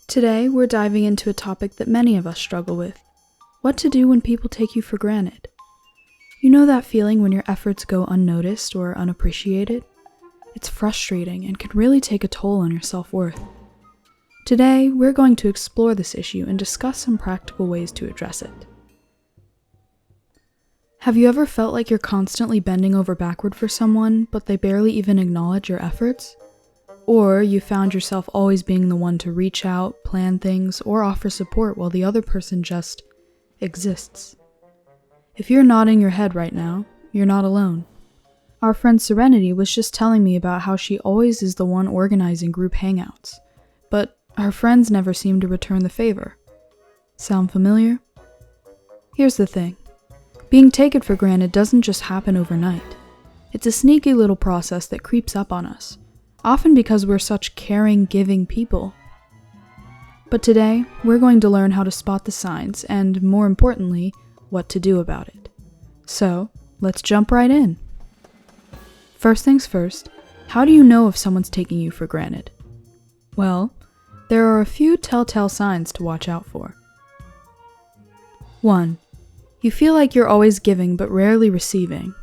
Today, we're diving into a topic that many of us struggle with: what to do when people take you for granted. You know that feeling when your efforts go unnoticed or unappreciated? It's frustrating and can really take a toll on your self-worth. Today, we're going to explore this issue and discuss some practical ways to address it. Have you ever felt like you're constantly bending over backward for someone, but they barely even acknowledge your efforts? Or you found yourself always being the one to reach out, plan things, or offer support while the other person just exists? If you're nodding your head right now, you're not alone. Our friend Serenity was just telling me about how she always is the one organizing group hangouts, but her friends never seem to return the favor. Sound familiar? Here's the thing. Being taken for granted doesn't just happen overnight. It's a sneaky little process that creeps up on us, often because we're such caring, giving people. But today, we're going to learn how to spot the signs and, more importantly, what to do about it. So, let's jump right in. First things first, how do you know if someone's taking you for granted? Well, there are a few telltale signs to watch out for. 1. You feel like you're always giving but rarely receiving.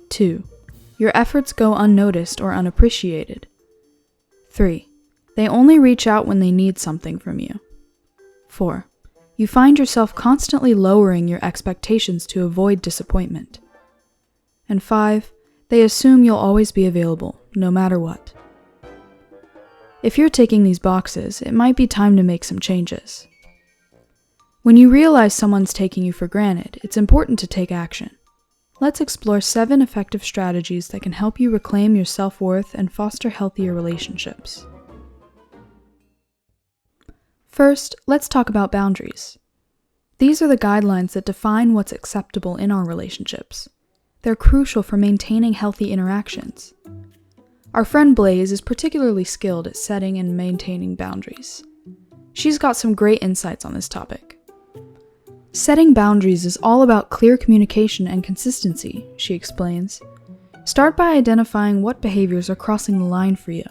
2. Your efforts go unnoticed or unappreciated. 3. They only reach out when they need something from you. 4. You find yourself constantly lowering your expectations to avoid disappointment. And 5. They assume you'll always be available, no matter what. If you're ticking these boxes, it might be time to make some changes. When you realize someone's taking you for granted, it's important to take action. Let's explore 7 effective strategies that can help you reclaim your self-worth and foster healthier relationships. First, let's talk about boundaries. These are the guidelines that define what's acceptable in our relationships. They're crucial for maintaining healthy interactions. Our friend Blaze is particularly skilled at setting and maintaining boundaries. She's got some great insights on this topic. Setting boundaries is all about clear communication and consistency, she explains. Start by identifying what behaviors are crossing the line for you.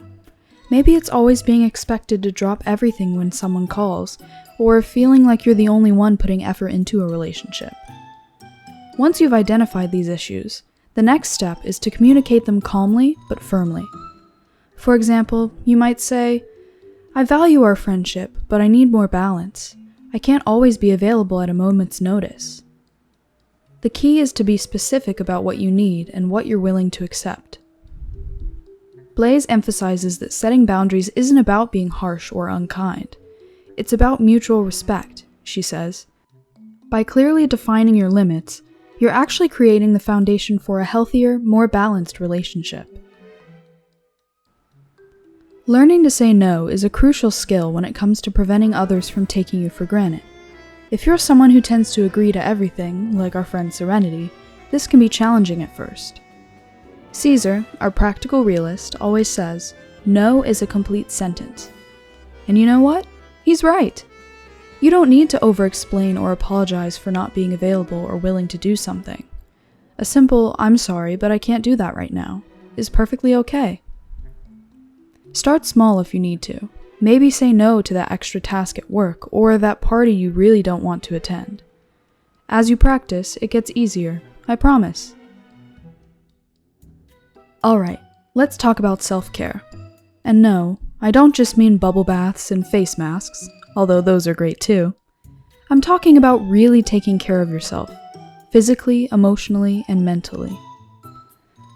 Maybe it's always being expected to drop everything when someone calls, or feeling like you're the only one putting effort into a relationship. Once you've identified these issues, the next step is to communicate them calmly but firmly. For example, you might say, "I value our friendship, but I need more balance. I can't always be available at a moment's notice." The key is to be specific about what you need and what you're willing to accept. Blaze emphasizes that setting boundaries isn't about being harsh or unkind. It's about mutual respect, she says. By clearly defining your limits, you're actually creating the foundation for a healthier, more balanced relationship. Learning to say no is a crucial skill when it comes to preventing others from taking you for granted. If you're someone who tends to agree to everything, like our friend Serenity, this can be challenging at first. Caesar, our practical realist, always says, "No is a complete sentence." And you know what? He's right. You don't need to over-explain or apologize for not being available or willing to do something. A simple, "I'm sorry, but I can't do that right now," is perfectly okay. Start small if you need to. Maybe say no to that extra task at work or that party you really don't want to attend. As you practice, it gets easier, I promise. Alright, let's talk about self-care. And no, I don't just mean bubble baths and face masks, although those are great too. I'm talking about really taking care of yourself, physically, emotionally, and mentally.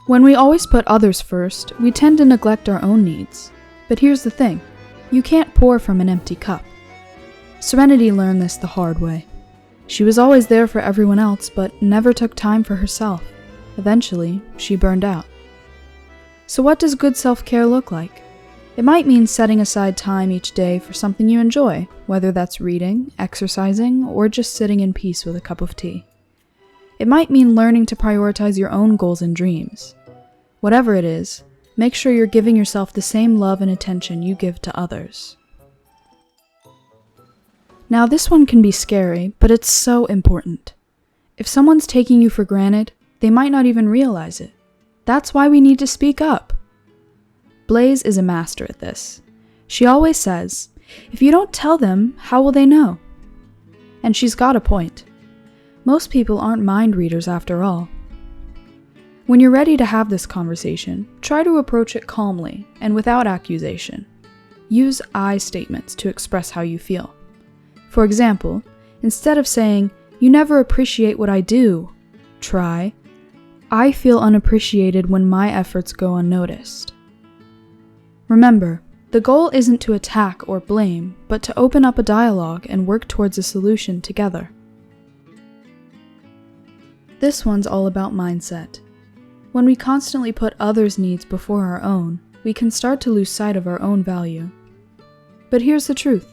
When we always put others first, we tend to neglect our own needs. But here's the thing, you can't pour from an empty cup. Serenity learned this the hard way. She was always there for everyone else, but never took time for herself. Eventually, she burned out. So what does good self-care look like? It might mean setting aside time each day for something you enjoy, whether that's reading, exercising, or just sitting in peace with a cup of tea. It might mean learning to prioritize your own goals and dreams. Whatever it is, make sure you're giving yourself the same love and attention you give to others. Now this one can be scary, but it's so important. If someone's taking you for granted, they might not even realize it. That's why we need to speak up. Blaze is a master at this. She always says, If you don't tell them, how will they know? And she's got a point. Most people aren't mind readers after all. When you're ready to have this conversation, try to approach it calmly and without accusation. Use I statements to express how you feel. For example, instead of saying, "You never appreciate what I do," try, "I feel unappreciated when my efforts go unnoticed." Remember, the goal isn't to attack or blame, but to open up a dialogue and work towards a solution together. This one's all about mindset. When we constantly put others' needs before our own, we can start to lose sight of our own value. But here's the truth.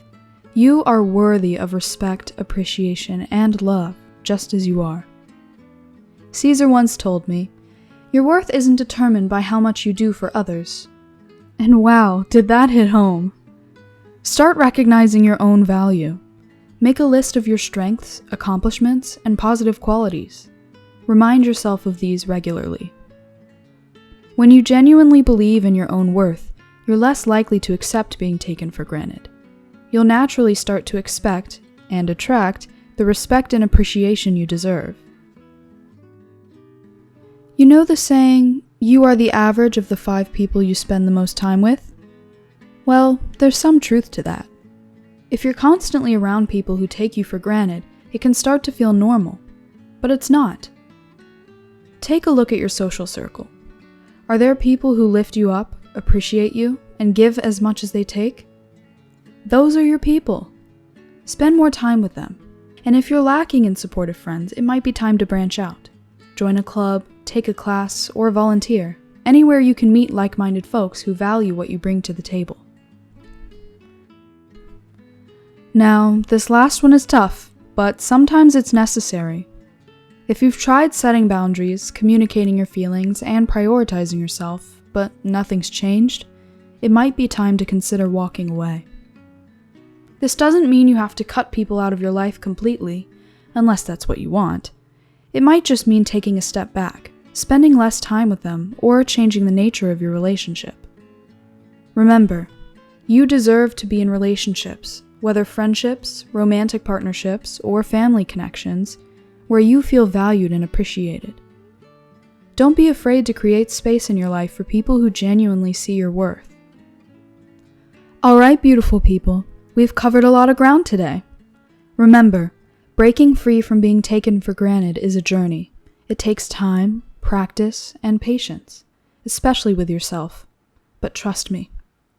You are worthy of respect, appreciation, and love, just as you are. Caesar once told me, "Your worth isn't determined by how much you do for others." And wow, did that hit home! Start recognizing your own value. Make a list of your strengths, accomplishments, and positive qualities. Remind yourself of these regularly. When you genuinely believe in your own worth, you're less likely to accept being taken for granted. You'll naturally start to expect, and attract, the respect and appreciation you deserve. You know the saying, "You are the average of the 5 people you spend the most time with"? Well, there's some truth to that. If you're constantly around people who take you for granted, it can start to feel normal. But it's not. Take a look at your social circle. Are there people who lift you up, appreciate you, and give as much as they take? Those are your people. Spend more time with them. And if you're lacking in supportive friends, it might be time to branch out. Join a club, take a class, or volunteer. Anywhere you can meet like-minded folks who value what you bring to the table. Now, this last one is tough, but sometimes it's necessary. If you've tried setting boundaries, communicating your feelings, and prioritizing yourself, but nothing's changed, it might be time to consider walking away. This doesn't mean you have to cut people out of your life completely, unless that's what you want. It might just mean taking a step back, spending less time with them, or changing the nature of your relationship. Remember, you deserve to be in relationships, whether friendships, romantic partnerships, or family connections, where you feel valued and appreciated. Don't be afraid to create space in your life for people who genuinely see your worth. Alright, beautiful people, we've covered a lot of ground today. Remember, breaking free from being taken for granted is a journey. It takes time, practice, and patience, especially with yourself. But trust me,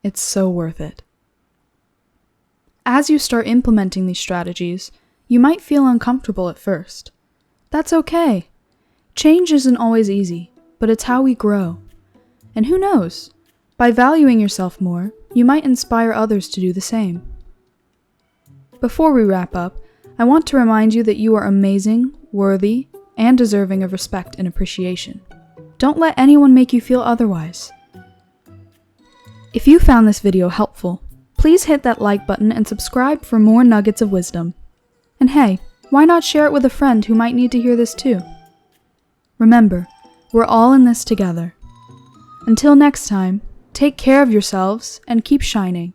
it's so worth it. As you start implementing these strategies, you might feel uncomfortable at first. That's okay. Change isn't always easy, but it's how we grow. And who knows? By valuing yourself more, you might inspire others to do the same. Before we wrap up, I want to remind you that you are amazing, worthy, and deserving of respect and appreciation. Don't let anyone make you feel otherwise. If you found this video helpful, please hit that like button and subscribe for more nuggets of wisdom. And hey, why not share it with a friend who might need to hear this too? Remember, we're all in this together. Until next time, take care of yourselves and keep shining.